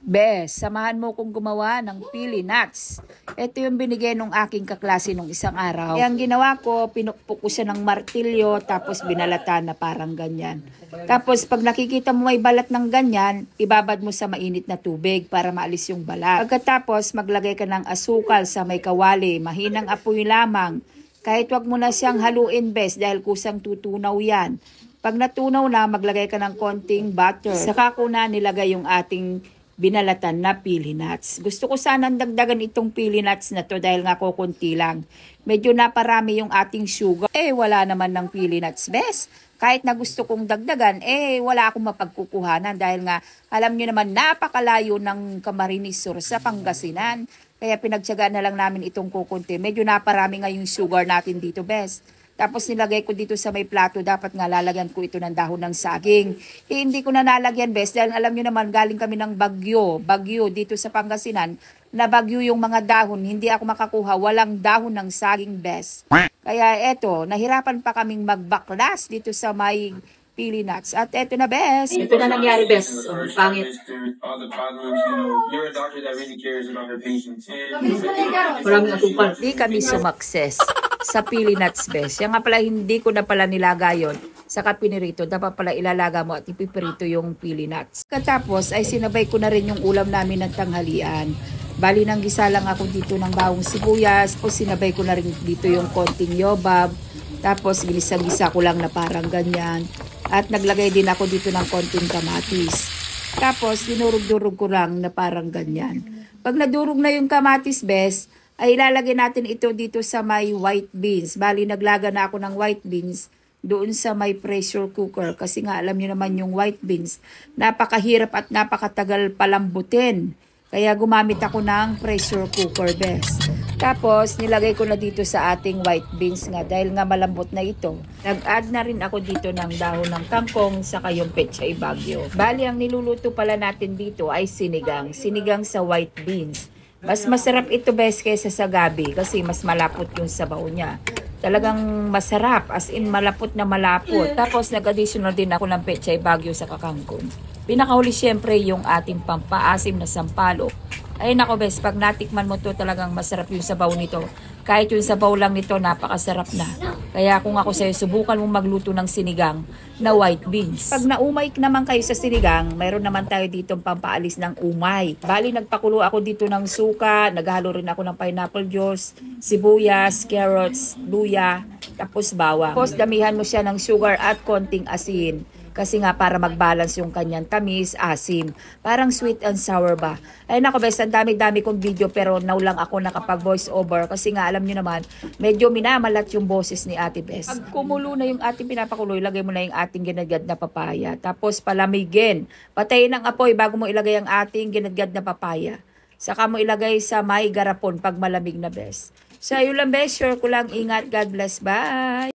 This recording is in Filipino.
Bes, samahan mo kong gumawa ng pili nuts. Ito yung binigay nung aking kaklase nung isang araw. Kaya ang ginawa ko, pinukpok ko siya ng martilyo, tapos binalatan na parang ganyan. Tapos pag nakikita mo may balat ng ganyan, ibabad mo sa mainit na tubig para maalis yung balat. Pagkatapos, maglagay ka ng asukal sa may kawali, mahinang apoy lamang. Kahit wag mo na siyang haluin, bes, dahil kusang tutunaw yan. Pag natunaw na, maglagay ka ng konting butter. Saka ko na nilagay yung ating binalatan na pili nuts. Gusto ko sanang dagdagan itong pili nuts na to dahil nga kukunti lang. Medyo naparami yung ating sugar. Wala naman ng pili nuts, bes. Kahit na gusto kong dagdagan, wala akong mapagkukuhanan dahil nga alam nyo naman napakalayo ng Camarines Sur sa Pangasinan. Kaya pinagtiyagaan na lang namin itong kukunti. Medyo naparami nga yung sugar natin dito, bes. Tapos nilagay ko dito sa may plato, dapat nga lalagyan ko ito ng dahon ng saging. Hindi ko na nalagyan, bes, dahil alam nyo naman, galing kami ng bagyo dito sa Pangasinan, na bagyo yung mga dahon, hindi ako makakuha, walang dahon ng saging, bes. Kaya eto, nahirapan pa kaming magbaklas dito sa may pili nuts. At eto na, bes. Ito na nangyari, bes. Pangit. Maraming asukal. Di kami sumakses sa pili nuts, bes. Yan nga pala, hindi ko na pala nilaga yun. Saka pinirito, dapat pala ilalaga mo at ipipirito yung pili nuts. Katapos ay sinabay ko na rin yung ulam namin ng tanghalian. Bali nang gisa lang ako dito ng bawang sibuyas. O sinabay ko na rin dito yung konting yobab. Tapos ginisang-gisa ko lang na parang ganyan. At naglagay din ako dito ng konting kamatis. Tapos dinurog-durog ko lang na parang ganyan. Pag nadurog na yung kamatis, bes, ay ilalagay natin ito dito sa may white beans. Bali, naglaga na ako ng white beans doon sa may pressure cooker. Kasi nga, alam nyo naman yung white beans, napakahirap at napakatagal palambutin. Kaya gumamit ako ng pressure cooker, bes. Tapos, nilagay ko na dito sa ating white beans nga dahil nga malambot na ito. Nag-add na rin ako dito ng dahon ng kangkong saka yung pechay bagyo. Bali, ang niluluto pala natin dito ay sinigang. Sinigang sa white beans. Mas masarap ito, bes, kaysa sa gabi kasi mas malapot yung sabaw niya. Talagang masarap, as in malapot na malapot. Tapos nag-additional din ako ng pechay bagyo sa kakangkong. Pinakahuli syempre yung ating pampaasim na sampalok. Ay nako, bes, pag natikman mo to talagang masarap yung sabaw nito. Kahit yung sabaw lang nito, napakasarap na. Kaya kung ako sa'yo, subukan mong magluto ng sinigang na white beans. Pag naumay naman kayo sa sinigang, mayroon naman tayo ditong pampaalis ng umay. Bali, nagpakulo ako dito ng suka, naghalo rin ako ng pineapple juice, sibuyas, carrots, luya, tapos bawang. Tapos damihan mo siya ng sugar at konting asin. Kasi nga para mag-balance yung kanyang tamis, asim. Parang sweet and sour ba. Ay nako, bes, ang dami-dami kong video pero now lang ako nakapag-voice over. Kasi nga alam nyo naman, medyo minamalat yung boses ni Ate Bes. Pag kumulo na yung ating pinapakulo, ilagay mo na yung ating ginagad na papaya. Tapos palamigin. Patayin ang apoy bago mo ilagay ang ating ginagad na papaya. Saka mo ilagay sa may garapon pag malamig na, bes. So ayun lang, bes. Sure ko lang, ingat. God bless. Bye!